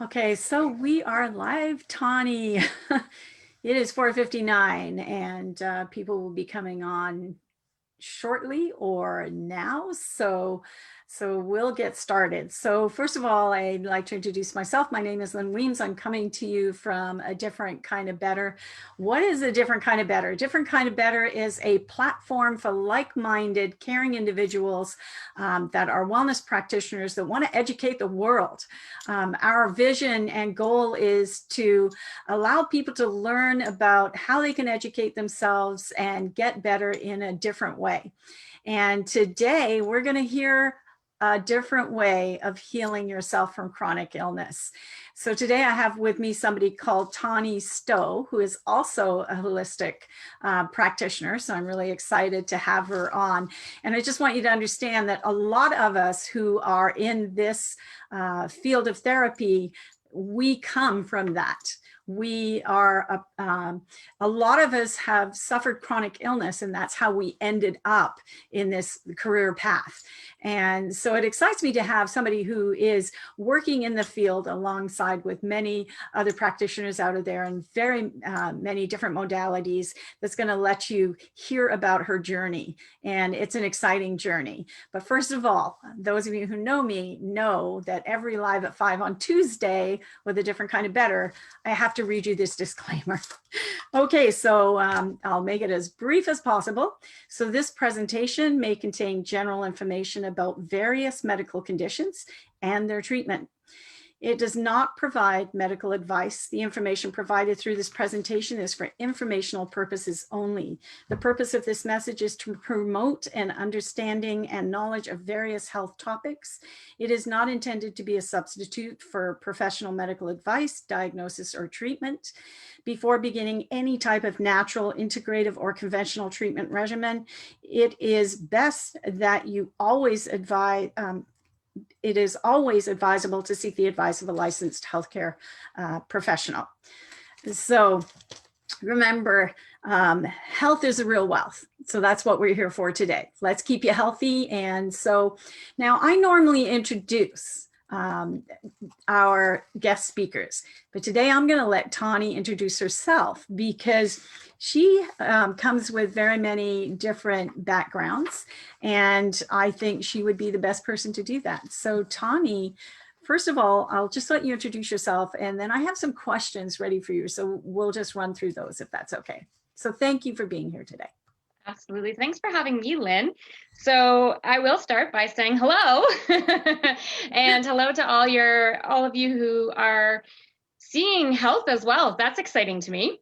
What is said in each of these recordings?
Okay, so we are live, Tawny. It is 4:59 and people will be coming on shortly or now. So we'll get started. So first of all, I'd like to introduce myself. My name is Lynn Weems. I'm coming to you from A Different Kind of Better. What is A Different Kind of Better? A Different Kind of Better is a platform for like-minded, caring individuals that are wellness practitioners that want to educate the world. Our vision and goal is to allow people to learn about how they can educate themselves and get better in a different way. And today we're going to hear a different way of healing yourself from chronic illness. So today I have with me somebody called Tawny Stowe, who is also a holistic practitioner. So I'm really excited to have her on. And I just want you to understand that a lot of us who are in this field of therapy, we come from that. We are, a lot of us have suffered chronic illness, and that's how we ended up in this career path. And so it excites me to have somebody who is working in the field alongside with many other practitioners out there and very many different modalities that's going to let you hear about her journey. And it's an exciting journey. But first of all, those of you who know me know that every live at 5 on Tuesday with A Different Kind of Better, I have to read you this disclaimer. Okay, so I'll make it as brief as possible. So this presentation may contain general information about various medical conditions and their treatment. It does not provide medical advice. The information provided through this presentation is for informational purposes only. The purpose of this message is to promote an understanding and knowledge of various health topics. It is not intended to be a substitute for professional medical advice, diagnosis, or treatment. Before beginning any type of natural, integrative, or conventional treatment regimen, it is best that you always advise, it is always advisable to seek the advice of a licensed healthcare professional. So remember, health is a real wealth. So that's what we're here for today. Let's keep you healthy. And so now I normally introduce our guest speakers, but today I'm going to let Tawny introduce herself because she comes with very many different backgrounds, and I think she would be the best person to do that. So Tawny, first of all, I'll just let you introduce yourself, and then I have some questions ready for you. So we'll just run through those if that's okay. So thank you for being here today. Absolutely. Thanks for having me, Lynn. So I will start by saying hello and hello to all of you who are seeing health as well. That's exciting to me.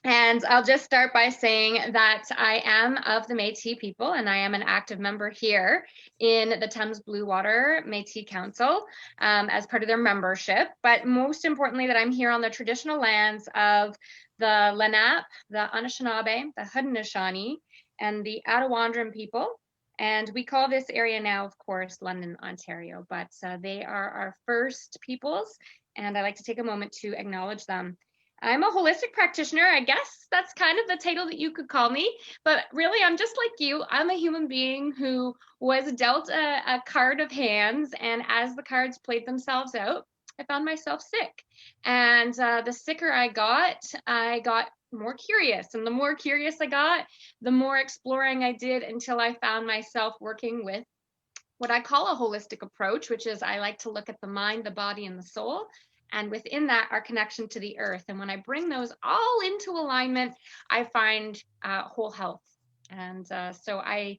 And I'll just start by saying that I am of the Métis people, and I am an active member here in the Thames Blue Water Métis Council as part of their membership. But most importantly, that I'm here on the traditional lands of the Lenape, the Anishinaabe, the Haudenosaunee, and the Attawandaron people. And we call this area now, of course, London, Ontario, but they are our first peoples, and I like to take a moment to acknowledge them. I'm a holistic practitioner. I guess that's kind of the title that you could call me, but really I'm just like you. I'm a human being who was dealt a card of hands, and as the cards played themselves out, I found myself sick. And the sicker I got more curious, and the more curious I got, the more exploring I did until I found myself working with what I call a holistic approach, which is I like to look at the mind, the body, and the soul. And within that, our connection to the earth. And when I bring those all into alignment, I find whole health. And so I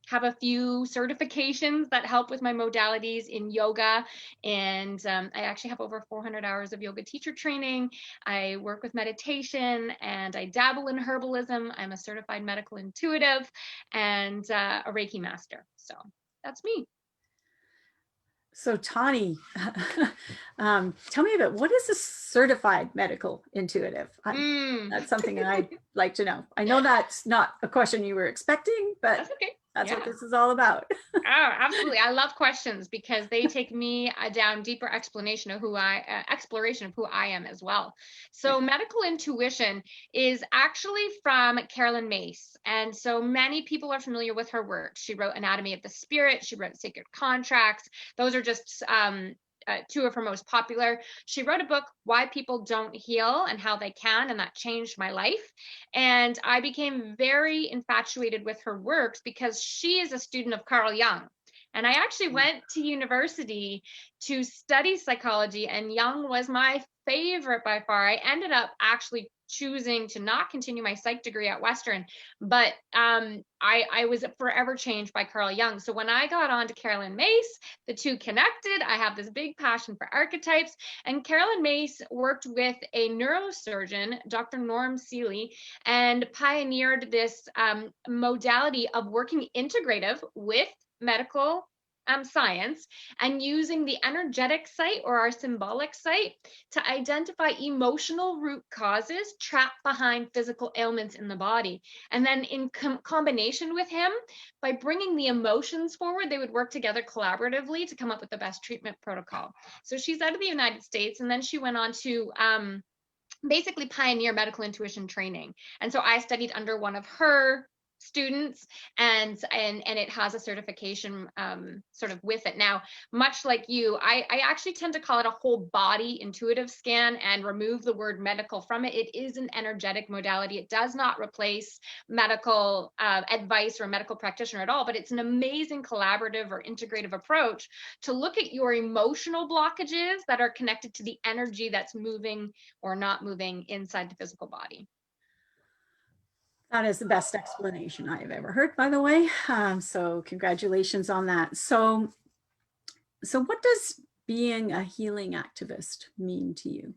have a few certifications that help with my modalities in yoga. And I actually have over 400 hours of yoga teacher training. I work with meditation, and I dabble in herbalism. I'm a certified medical intuitive and a Reiki master. So that's me. So Tawny, tell me about what is a certified medical intuitive? That's something I'd like to know. I know that's not a question you were expecting, but that's okay. That's what this is all about. Oh, absolutely. I love questions because they take me down deeper exploration of exploration of who I am as well. So medical intuition is actually from Carolyn Mace. And so many people are familiar with her work. She wrote Anatomy of the Spirit. She wrote Sacred Contracts. Those are just two of her most popular. She wrote a book, Why People Don't Heal and How They Can, and that changed my life. And I became very infatuated with her works because she is a student of Carl Jung. And I actually went to university to study psychology, and Jung was my favorite by far. I ended up actually choosing to not continue my psych degree at Western, but I was forever changed by Carl Jung. So when I got on to Carolyn Mace, the two connected. I have this big passion for archetypes, and Carolyn Mace worked with a neurosurgeon, Dr. Norm Seeley, and pioneered this modality of working integrative with medical science and using the energetic site or our symbolic site to identify emotional root causes trapped behind physical ailments in the body. And then in combination with him, by bringing the emotions forward, they would work together collaboratively to come up with the best treatment protocol. So she's out of the United States, and then she went on to basically pioneer medical intuition training. And so I studied under one of her students, and it has a certification sort of with it. Now, much like you, I actually tend to call it a whole body intuitive scan and remove the word medical from it. It is an energetic modality. It does not replace medical advice or a medical practitioner at all, but it's an amazing collaborative or integrative approach to look at your emotional blockages that are connected to the energy that's moving or not moving inside the physical body. That is the best explanation I have ever heard, by the way. So congratulations on that. So what does being a healing activist mean to you?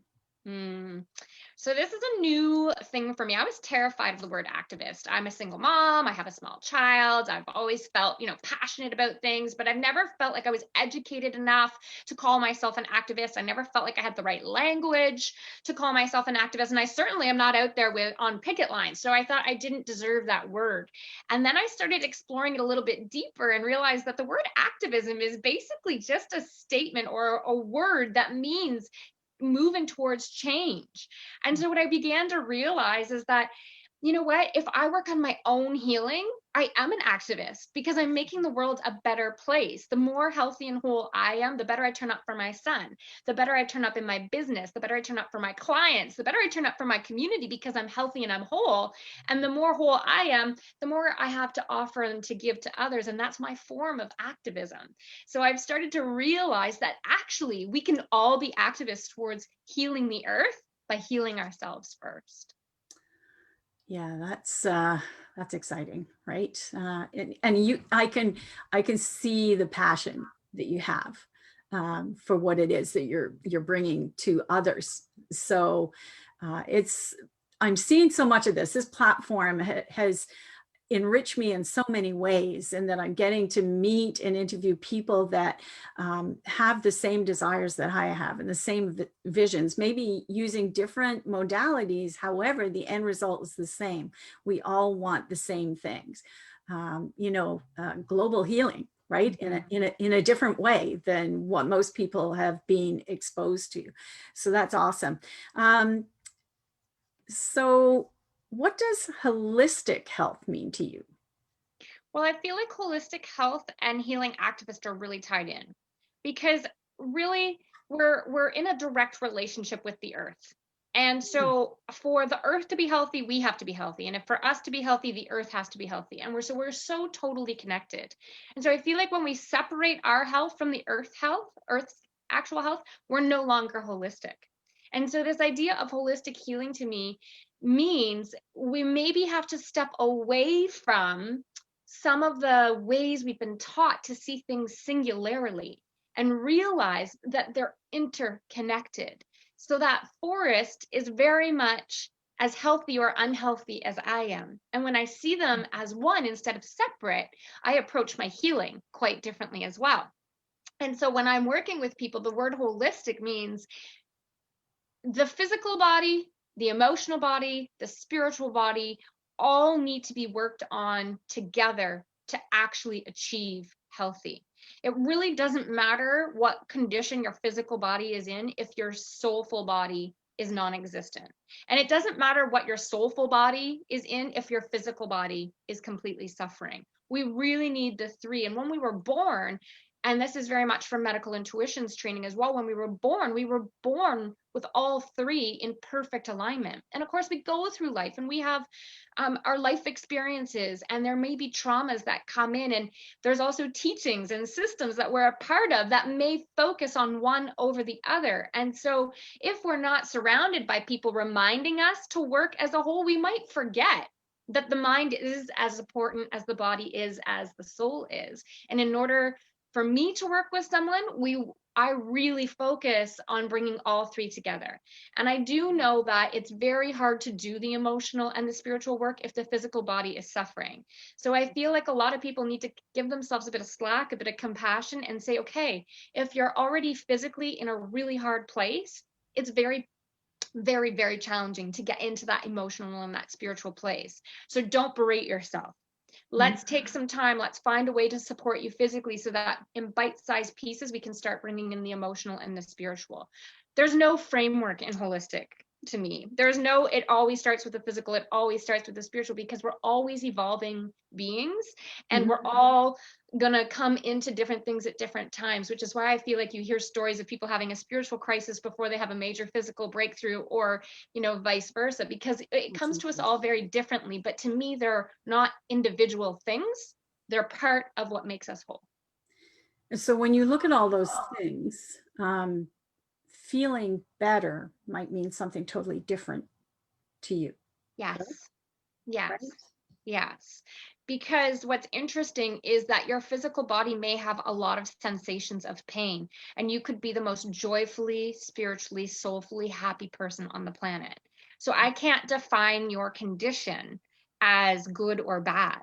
So this is a new thing for me. I was terrified of the word activist. I'm a single mom. I have a small child. I've always felt, passionate about things, but I've never felt like I was educated enough to call myself an activist. I never felt like I had the right language to call myself an activist. And I certainly am not out there on picket lines. So I thought I didn't deserve that word. And then I started exploring it a little bit deeper and realized that the word activism is basically just a statement or a word that means moving towards change. And so what I began to realize is that, you know what, if I work on my own healing, I am an activist because I'm making the world a better place. The more healthy and whole I am, the better I turn up for my son, the better I turn up in my business, the better I turn up for my clients, the better I turn up for my community because I'm healthy and I'm whole. And the more whole I am, the more I have to offer and to give to others. And that's my form of activism. So I've started to realize that actually we can all be activists towards healing the earth by healing ourselves first. Yeah, that's exciting, right? And I can see the passion that you have for what it is that you're bringing to others. So I'm seeing so much of this. This platform has enrich me in so many ways, and that I'm getting to meet and interview people that have the same desires that I have and the same visions, maybe using different modalities. However, the end result is the same. We all want the same things, global healing, right? In a different way than what most people have been exposed to. So that's awesome. So what does holistic health mean to you? Well, I feel like holistic health and healing activists are really tied in because really we're in a direct relationship with the earth. And so for the earth to be healthy, we have to be healthy. And if for us to be healthy, the earth has to be healthy. And we're so totally connected. And so I feel like when we separate our health from the earth's actual health, we're no longer holistic. And so this idea of holistic healing to me means we maybe have to step away from some of the ways we've been taught to see things singularly and realize that they're interconnected. So that forest is very much as healthy or unhealthy as I am. And when I see them as one instead of separate, I approach my healing quite differently as well. And so when I'm working with people, the word holistic means the physical body, the emotional body, the spiritual body, all need to be worked on together to actually achieve healthy. It really doesn't matter what condition your physical body is in if your soulful body is non-existent. And it doesn't matter what your soulful body is in if your physical body is completely suffering. We really need the three. And when we were born, and this is very much from medical intuitions training as well, when we were born with all three in perfect alignment. And of course, we go through life and we have our life experiences, and there may be traumas that come in, and there's also teachings and systems that we're a part of that may focus on one over the other. And so if we're not surrounded by people reminding us to work as a whole, we might forget that the mind is as important as the body is, as the soul is. And in order for me to work with someone, I really focus on bringing all three together. And I do know that it's very hard to do the emotional and the spiritual work if the physical body is suffering. So I feel like a lot of people need to give themselves a bit of slack, a bit of compassion, and say, okay, if you're already physically in a really hard place, it's very, very challenging to get into that emotional and that spiritual place. So don't berate yourself. Let's take some time. Let's find a way to support you physically so that in bite-sized pieces, we can start bringing in the emotional and the spiritual. There's no framework in holistic to me. There's no, it always starts with the physical. It always starts with the spiritual, because we're always evolving beings, and we're all gonna come into different things at different times, which is why I feel like you hear stories of people having a spiritual crisis before they have a major physical breakthrough, or, you know, vice versa, because it comes to us all very differently. But to me, they're not individual things. They're part of what makes us whole. So when you look at all those things, feeling better might mean something totally different to you. Yes. Right? Yes. Right? Yes. Because what's interesting is that your physical body may have a lot of sensations of pain, and you could be the most joyfully, spiritually, soulfully happy person on the planet. So I can't define your condition as good or bad.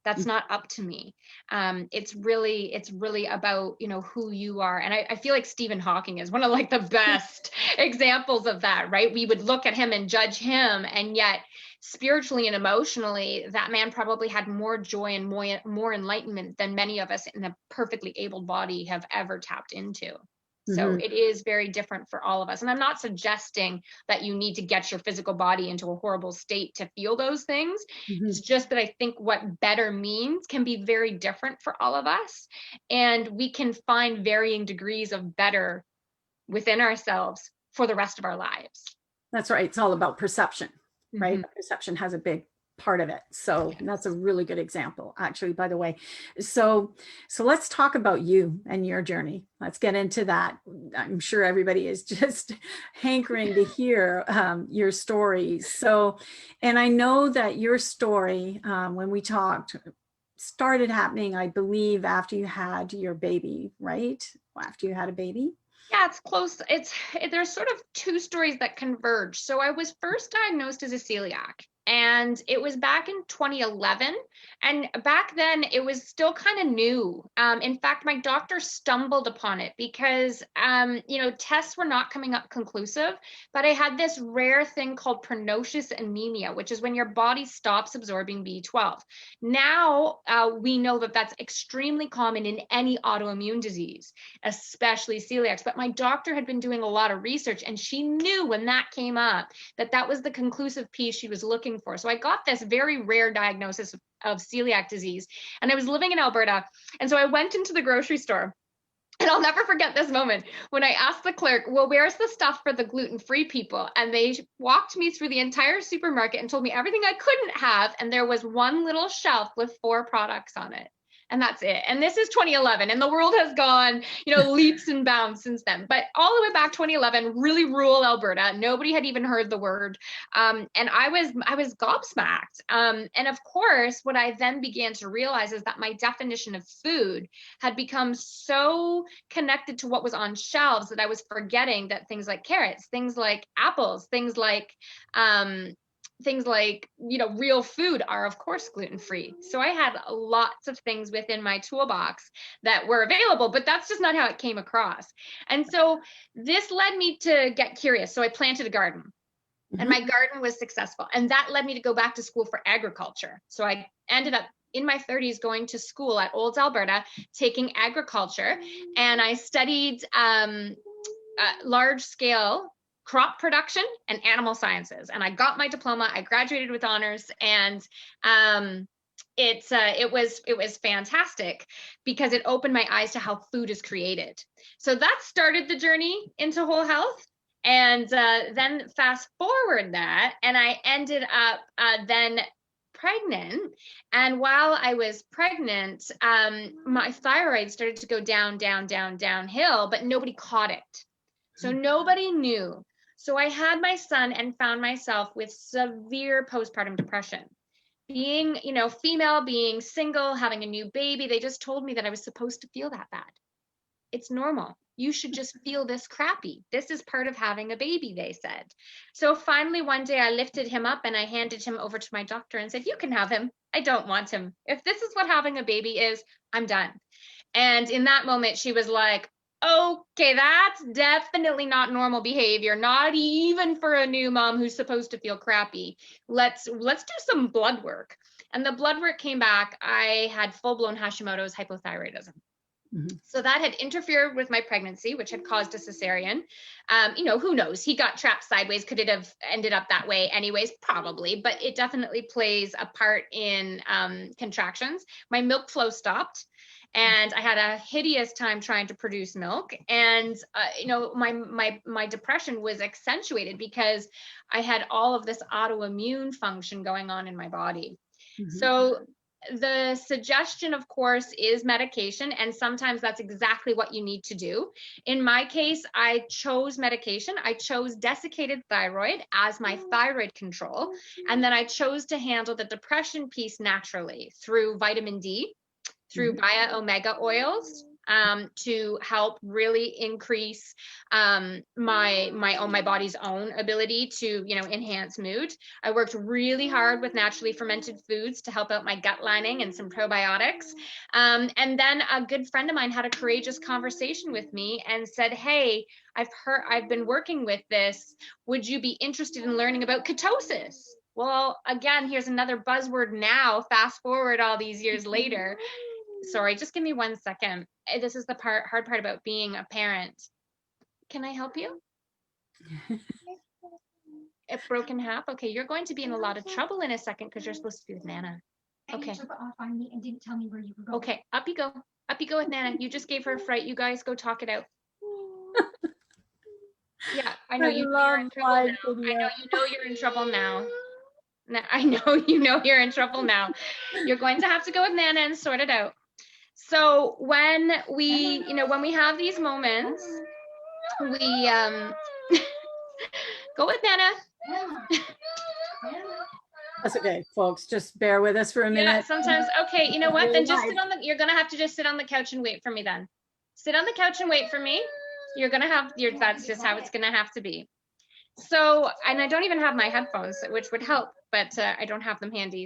That's not up to me. It's really about, you know, who you are. And I feel like Stephen Hawking is one of like the best examples of that, right? We would look at him and judge him, and yet spiritually and emotionally, that man probably had more joy and more enlightenment than many of us in a perfectly able body have ever tapped into. So it is very different for all of us. And I'm not suggesting that you need to get your physical body into a horrible state to feel those things. It's just that I think what better means can be very different for all of us. And we can find varying degrees of better within ourselves for the rest of our lives. That's right. It's all about perception, right? Perception has a big part of it. So that's a really good example, actually, by the way. So let's talk about you and your journey. Let's get into that. I'm sure everybody is just hankering to hear your story. So, and I know that your story, when we talked, started happening, I believe, after you had your baby, right? After you had a baby. Yeah, it's close. There's sort of two stories that converge. So I was first diagnosed as a celiac, and it was back in 2011. And back then it was still kind of new. In fact, my doctor stumbled upon it because, you know, tests were not coming up conclusive, but I had this rare thing called pernicious anemia, which is when your body stops absorbing B12. Now we know that that's extremely common in any autoimmune disease, especially celiacs. But my doctor had been doing a lot of research, and she knew when that came up that that was the conclusive piece she was looking for. So I got this very rare diagnosis of celiac disease, and I was living in Alberta. And so I went into the grocery store, and I'll never forget this moment when I asked the clerk, well, where's the stuff for the gluten-free people? And they walked me through the entire supermarket and told me everything I couldn't have. And there was one little shelf with 4 products on it. And that's it. And this is 2011, and the world has gone, you know, leaps and bounds since then. But all the way back 2011, really rural Alberta, nobody had even heard the word, and I was gobsmacked. And of course, what I then began to realize is that my definition of food had become so connected to what was on shelves that I was forgetting that things like carrots, things like apples, things like, you know, real food are of course gluten-free. So I had lots of things within my toolbox that were available, but that's just not how it came across. And so this led me to get curious. So I planted a garden, and my garden was successful. And that led me to go back to school for agriculture. So I ended up in my 30s going to school at Olds, Alberta, taking agriculture. And I studied large scale crop production and animal sciences. And I got my diploma, I graduated with honors, and it was fantastic because it opened my eyes to how food is created. So that started the journey into whole health. And then fast forward that, and I ended up then pregnant. And while I was pregnant, my thyroid started to go downhill, but nobody caught it. So nobody knew. So I had my son and found myself with severe postpartum depression. Being, female, being single, having a new baby, they just told me that I was supposed to feel that bad. It's normal. You should just feel this crappy. This is part of having a baby, they said. So finally, one day I lifted him up and I handed him over to my doctor and said, you can have him. I don't want him. If this is what having a baby is, I'm done. And in that moment, she was like, okay, that's definitely not normal behavior, not even for a new mom who's supposed to feel crappy. Let's do some blood work. And the blood work came back. I had full-blown Hashimoto's hypothyroidism. Mm-hmm. So that had interfered with my pregnancy, which had caused a cesarean. Who knows? He got trapped sideways. Could it have ended up that way anyways? Probably, but it definitely plays a part in contractions. My milk flow stopped. And I had a hideous time trying to produce milk. And, my depression was accentuated because I had all of this autoimmune function going on in my body. Mm-hmm. So the suggestion, of course, is medication. And sometimes that's exactly what you need to do. In my case, I chose medication. I chose desiccated thyroid as my thyroid control. And then I chose to handle the depression piece naturally through vitamin D, through via omega oils, to help really increase my body's own ability to enhance mood. I worked really hard with naturally fermented foods to help out my gut lining and some probiotics. And then a good friend of mine had a courageous conversation with me and said, hey, I've been working with this. Would you be interested in learning about ketosis? Well, again, here's another buzzword now, fast forward all these years later. Sorry, just give me 1 second. This is the hard part about being a parent. Can I help you? A broken half? Okay, you're going to be in a lot of trouble in a second because you're supposed to be with Nana. Okay. And you took off on me and didn't tell me where you were going. Okay, up you go. Up you go with Nana. You just gave her a fright. You guys go talk it out. Yeah, I know you're in trouble now. I know you're in trouble now. I know you're in trouble now. You're going to have to go with Nana and sort it out. So when we have these moments, we go with Nana. That's okay, folks. Just bear with us for a minute. Yeah, sometimes. Okay, you know what? Then just you're gonna have to just sit on the couch and wait for me then. Sit on the couch and wait for me. That's just how it's gonna have to be. So, and I don't even have my headphones, which would help, but I don't have them handy.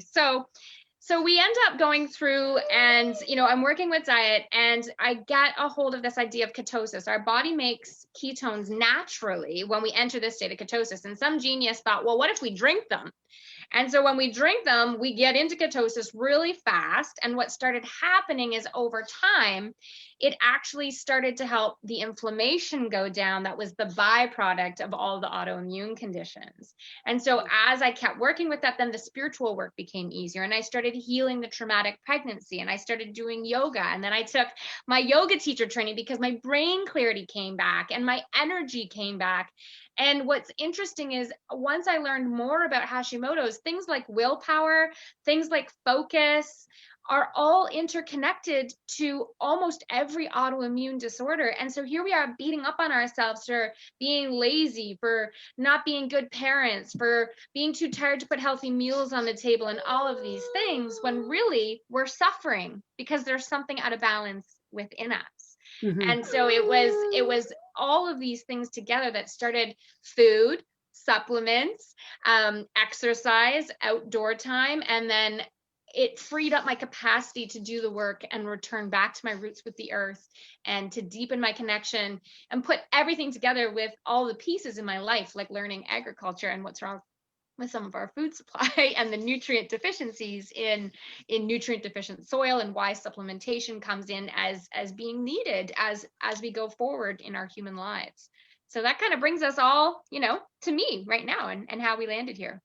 So we end up going through and, I'm working with diet and I get a hold of this idea of ketosis. Our body makes ketones naturally when we enter this state of ketosis. And some genius thought, well, what if we drink them? And so when we drink them, we get into ketosis really fast. And what started happening is over time, it actually started to help the inflammation go down. That was the byproduct of all the autoimmune conditions. And so as I kept working with that, then the spiritual work became easier. And I started healing the traumatic pregnancy and I started doing yoga. And then I took my yoga teacher training because my brain clarity came back and my energy came back. And what's interesting is once I learned more about Hashimoto's, things like willpower, things like focus are all interconnected to almost every autoimmune disorder. And so here we are beating up on ourselves for being lazy, for not being good parents, for being too tired to put healthy meals on the table and all of these things when really we're suffering because there's something out of balance within us. Mm-hmm. And so it was all of these things together that started food, supplements, exercise, outdoor time, and then it freed up my capacity to do the work and return back to my roots with the earth and to deepen my connection and put everything together with all the pieces in my life, like learning agriculture and what's wrong with some of our food supply and the nutrient deficiencies in nutrient deficient soil and why supplementation comes in as being needed as we go forward in our human lives. So that kind of brings us all, to me right now and how we landed here.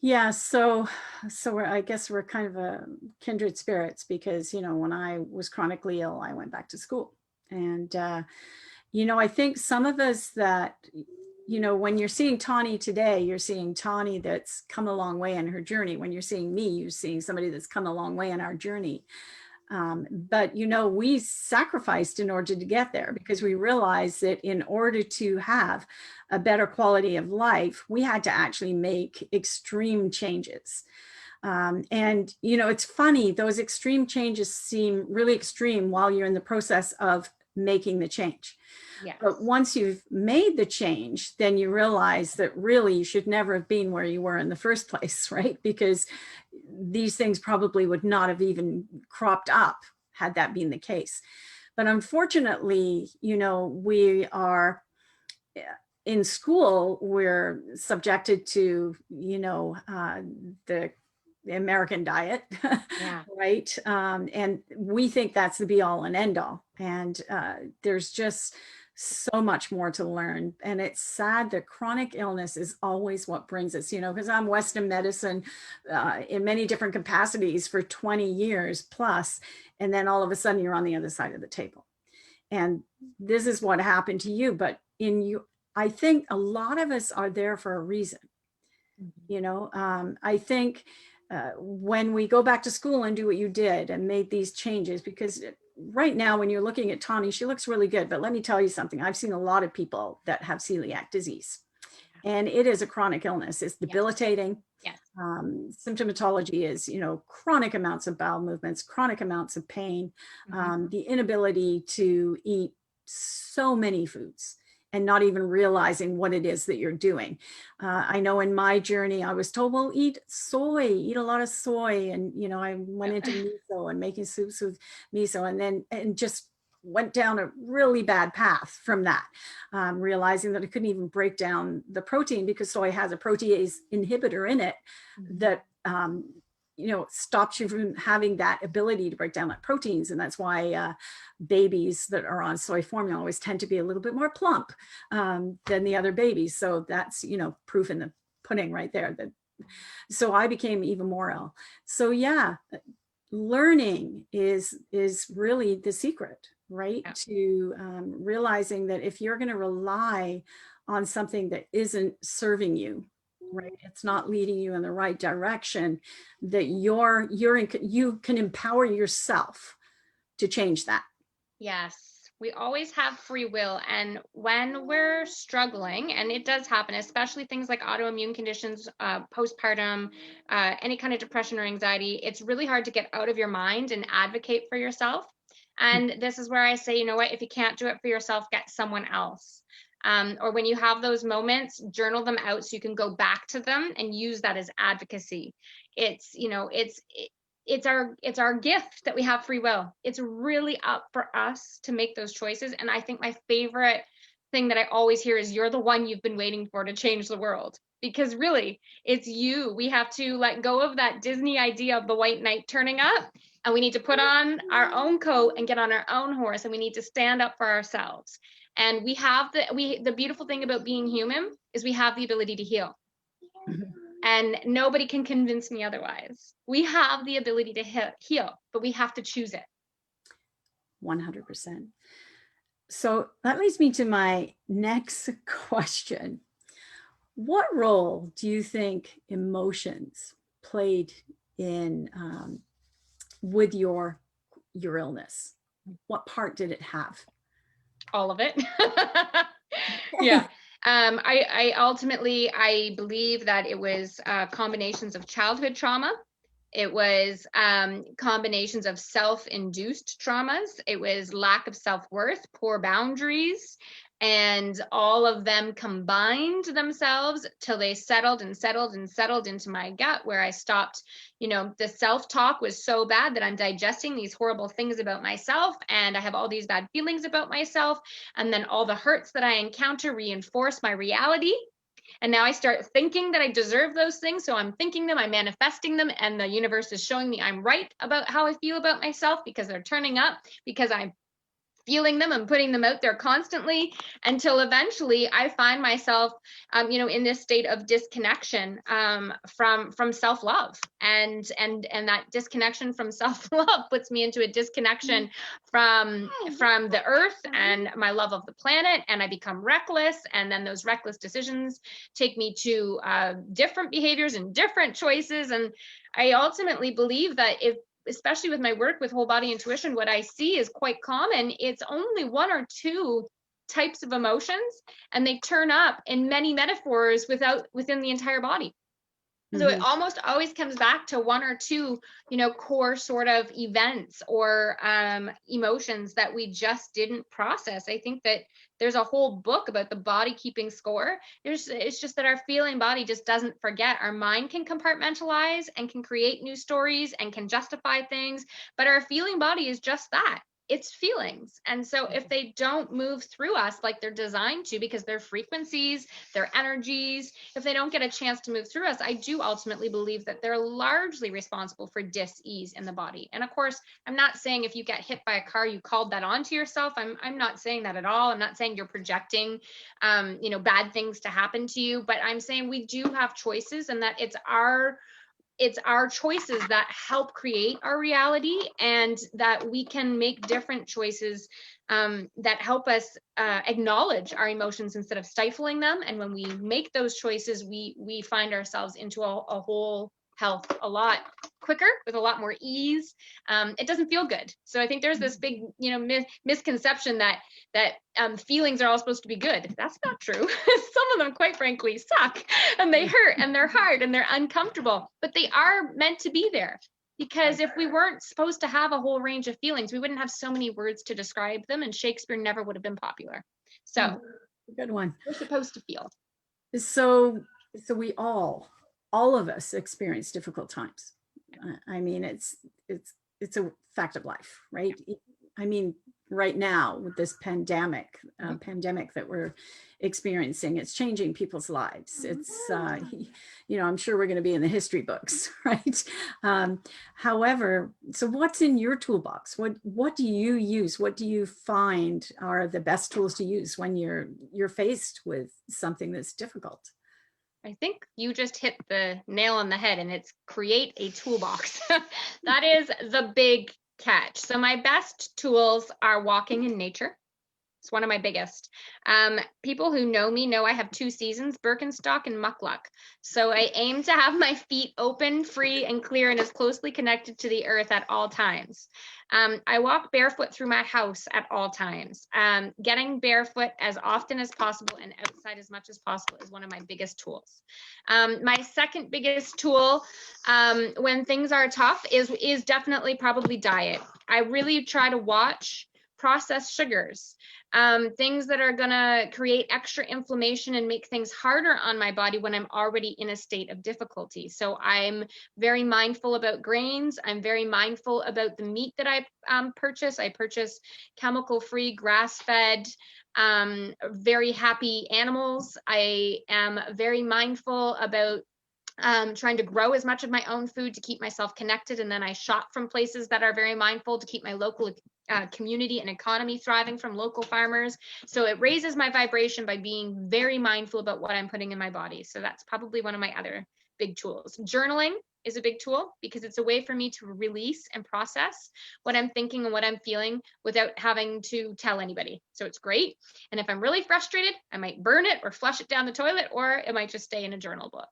Yeah, I guess we're kind of a kindred spirits because, when I was chronically ill, I went back to school. And I think some of us that, when you're seeing Tawny today, you're seeing Tawny that's come a long way in her journey. When you're seeing me, you're seeing somebody that's come a long way in our journey. But we sacrificed in order to get there because we realized that in order to have a better quality of life, we had to actually make extreme changes. And it's funny, those extreme changes seem really extreme while you're in the process of making the change. Yes. But once you've made the change, then you realize that really you should never have been where you were in the first place, right? Because these things probably would not have even cropped up had that been the case. But unfortunately, we are in school, we're subjected to, the American diet, Yeah. right? And we think that's the be all and end all. And there's just so much more to learn. And it's sad that chronic illness is always what brings us, because I'm Western medicine in many different capacities for 20 years plus. And then all of a sudden you're on the other side of the table. And this is what happened to you. But I think a lot of us are there for a reason. I think when we go back to school and do what you did and made these changes, because right now when you're looking at Tawny, she looks really good. But let me tell you something. I've seen a lot of people that have celiac disease, and it is a chronic illness. It's debilitating. Yes. Symptomatology is, chronic amounts of bowel movements, chronic amounts of pain, the inability to eat so many foods and not even realizing what it is that you're doing. I know in my journey, I was told, well, eat a lot of soy. And, I went into miso and making soups with miso and just went down a really bad path from that, realizing that I couldn't even break down the protein because soy has a protease inhibitor in it that stops you from having that ability to break down like proteins. And that's why babies that are on soy formula always tend to be a little bit more plump than the other babies. So that's, proof in the pudding right there. So I became even more ill. So yeah, learning is really the secret, right? Yeah. To realizing that if you're going to rely on something that isn't serving you, right, it's not leading you in the right direction, that you can empower yourself to change that. Yes, we always have free will. And when we're struggling, and it does happen, especially things like autoimmune conditions, postpartum, any kind of depression or anxiety, it's really hard to get out of your mind and advocate for yourself. And this is where I say, you know what, if you can't do it for yourself, get someone else. Or when you have those moments, journal them out so you can go back to them and use that as advocacy. It's our gift that we have free will. It's really up for us to make those choices. And I think my favorite thing that I always hear is, you're the one you've been waiting for to change the world. Because really, it's you. We have to let go of that Disney idea of the white knight turning up, and we need to put on our own coat and get on our own horse, and we need to stand up for ourselves. And we have the beautiful thing about being human is we have the ability to heal. And nobody can convince me otherwise. We have the ability to heal, but we have to choose it. 100%. So that leads me to my next question. What role do you think emotions played in with your illness? What part did it have? All of it. Yeah. I ultimately, I believe that it was combinations of childhood trauma. It was combinations of self-induced traumas. It was lack of self-worth, poor boundaries, and all of them combined themselves till they settled into my gut, where I stopped, the self-talk was so bad that I'm digesting these horrible things about myself, and I have all these bad feelings about myself, and then all the hurts that I encounter reinforce my reality. And now I start thinking that I deserve those things. So I'm thinking them, I'm manifesting them, and the universe is showing me I'm right about how I feel about myself because they're turning up, because I'm feeling them and putting them out there constantly until eventually I find myself, in this state of disconnection from self-love, and that disconnection from self-love puts me into a disconnection from the earth and my love of the planet, and I become reckless, and then those reckless decisions take me to different behaviors and different choices. And I ultimately believe that, especially with my work with whole body intuition, what I see is quite common. It's only one or two types of emotions, and they turn up in many metaphors within the entire body. So it almost always comes back to one or two, core sort of events or emotions that we just didn't process. I think that there's a whole book about the body keeping score. It's just that our feeling body just doesn't forget. Our mind can compartmentalize and can create new stories and can justify things, but our feeling body is just that. It's feelings. And so if they don't move through us like they're designed to, because they're frequencies, their energies, if they don't get a chance to move through us, I do ultimately believe that they're largely responsible for dis-ease in the body. And of course, I'm not saying if you get hit by a car, you called that onto yourself. I'm not saying that at all. I'm not saying you're projecting, bad things to happen to you, but I'm saying we do have choices, and that it's our choices that help create our reality, and that we can make different choices that help us acknowledge our emotions instead of stifling them. And when we make those choices, we find ourselves into a whole health a lot quicker, with a lot more ease. It doesn't feel good. So I think there's this big, misconception that feelings are all supposed to be good. That's not true. Some of them, quite frankly, suck, and they hurt, and they're hard, and they're uncomfortable, but they are meant to be there. Because if we weren't supposed to have a whole range of feelings, we wouldn't have so many words to describe them, and Shakespeare never would have been popular. So good one. We're supposed to feel. So we all of us experience difficult times. I mean, it's a fact of life, right? I mean, right now with this pandemic that we're experiencing, it's changing people's lives. It's I'm sure we're going to be in the history books, right? However, so what's in your toolbox? What do you use? What do you find are the best tools to use when you're faced with something that's difficult? I think you just hit the nail on the head, and it's create a toolbox. That is the big catch. So my best tools are walking in nature. It's one of my biggest. People who know me know I have two seasons, Birkenstock and Muckluck. So I aim to have my feet open, free, and clear, and as closely connected to the earth at all times. I walk barefoot through my house at all times. Getting barefoot as often as possible and outside as much as possible is one of my biggest tools. My second biggest tool when things are tough is definitely probably diet. I really try to watch processed sugars, things that are going to create extra inflammation and make things harder on my body when I'm already in a state of difficulty. So I'm very mindful about grains. I'm very mindful about the meat that I purchase. I purchase chemical-free, grass-fed, very happy animals. I am very mindful about trying to grow as much of my own food to keep myself connected. And then I shop from places that are very mindful to keep my local community and economy thriving from local farmers. So it raises my vibration by being very mindful about what I'm putting in my body. So that's probably one of my other big tools. Journaling is a big tool because it's a way for me to release and process what I'm thinking and what I'm feeling without having to tell anybody. So it's great. And if I'm really frustrated, I might burn it or flush it down the toilet, or it might just stay in a journal book.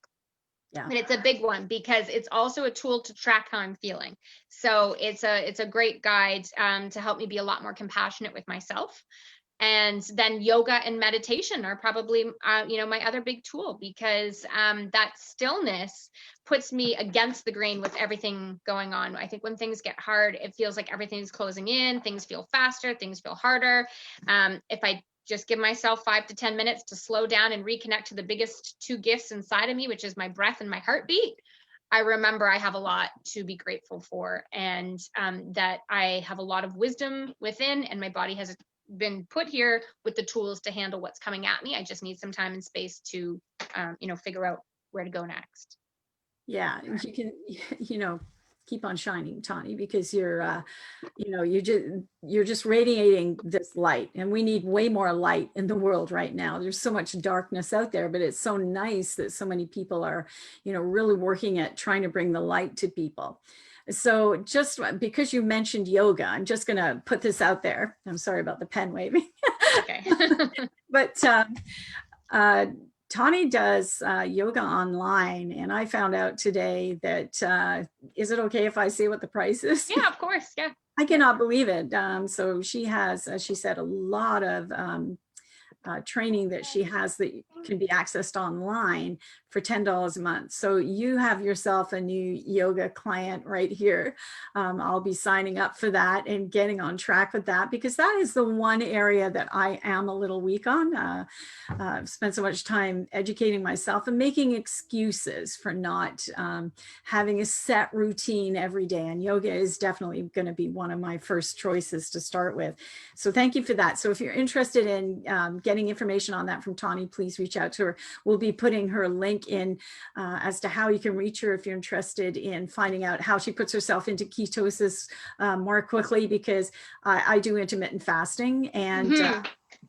Yeah. And it's a big one because it's also a tool to track how I'm feeling. So it's a great guide to help me be a lot more compassionate with myself. And then yoga and meditation are probably, my other big tool, because that stillness puts me against the grain with everything going on. I think when things get hard, it feels like everything's closing in, things feel faster, things feel harder. If I just give myself 5 to 10 minutes to slow down and reconnect to the biggest two gifts inside of me, which is my breath and my heartbeat, I remember I have a lot to be grateful for, and that I have a lot of wisdom within, and my body has been put here with the tools to handle what's coming at me. I just need some time and space to, figure out where to go next. Yeah, you can, keep on shining, Tawny, because you're, you know, you're just radiating this light, and we need way more light in the world right now. There's so much darkness out there, but it's so nice that so many people are, you know, really working at trying to bring the light to people. So just because you mentioned yoga, I'm just going to put this out there. I'm sorry about the pen waving. Okay. But Tawny does yoga online, and I found out today that, is it okay if I say what the price is? Yeah, of course. Yeah. I cannot believe it. So she has, as she said, a lot of training that she has that can be accessed online for $10 a month. So you have yourself a new yoga client right here. I'll be signing up for that and getting on track with that, because that is the one area that I am a little weak on. I've spent so much time educating myself and making excuses for not having a set routine every day. And yoga is definitely going to be one of my first choices to start with. So thank you for that. So if you're interested in getting information on that from Tawny, please reach out to her. We'll be putting her link in as to how you can reach her if you're interested in finding out how she puts herself into ketosis more quickly, because I do intermittent fasting, and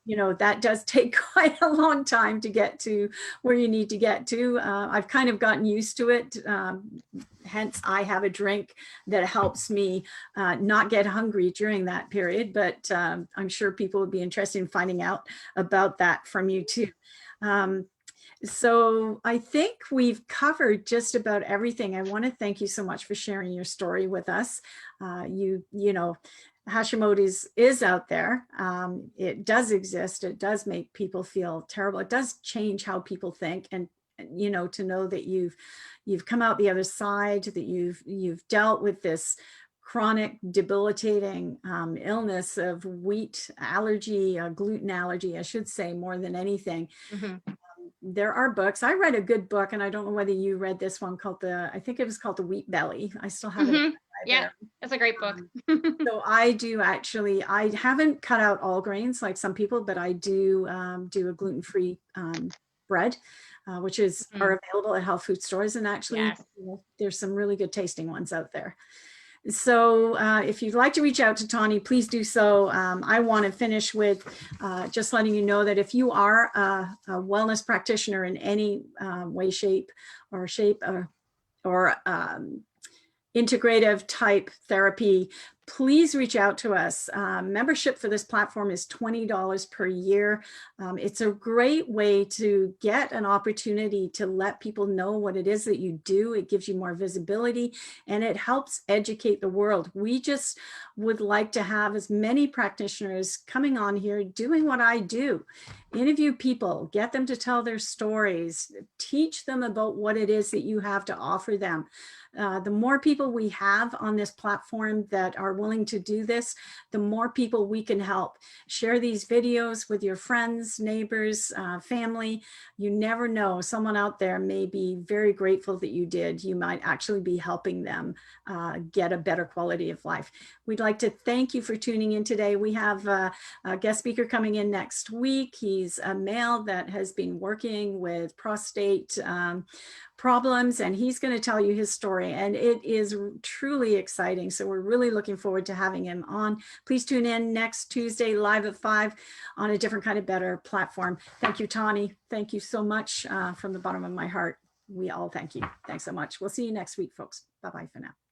you know, that does take quite a long time to get to where you need to get to. I've kind of gotten used to it. Hence, I have a drink that helps me not get hungry during that period. But I'm sure people would be interested in finding out about that from you too. So I think we've covered just about everything. I want to thank you so much for sharing your story with us. You know, Hashimoto's is out there. It does exist. It does make people feel terrible. It does change how people think. And you know, to know that you've come out the other side, that you've dealt with this chronic debilitating illness of wheat allergy, gluten allergy, I should say, more than anything. There are books. I read a good book, and I don't know whether you read this one called I think it was called The Wheat Belly. I still have it. Yeah, that's a great book. So I do actually, I haven't cut out all grains like some people, but I do do a gluten-free bread, which are available at health food stores. And actually, Yes. you know, there's some really good tasting ones out there. So if you'd like to reach out to Tawny, please do so. I want to finish with just letting you know that if you are a wellness practitioner in any way, shape, or integrative type therapy, please reach out to us. Membership for this platform is $20 per year. It's a great way to get an opportunity to let people know what it is that you do. It gives you more visibility, and it helps educate the world. We just would like to have as many practitioners coming on here doing what I do. Interview people, get them to tell their stories, teach them about what it is that you have to offer them. The more people we have on this platform that are willing to do this, the more people we can help. Share these videos with your friends, neighbors, family. You never know. Someone out there may be very grateful that you did. You might actually be helping them get a better quality of life. We'd like to thank you for tuning in today. We have a guest speaker coming in next week. He's a male that has been working with prostate problems, and he's going to tell you his story, and it is truly exciting. So we're really looking forward to having him on. Please tune in next Tuesday live at 5 on a different kind of better platform. Thank you, Tawny. Thank you so much from the bottom of my heart. We all thank you. Thanks so much. We'll see you next week, folks. Bye-bye for now.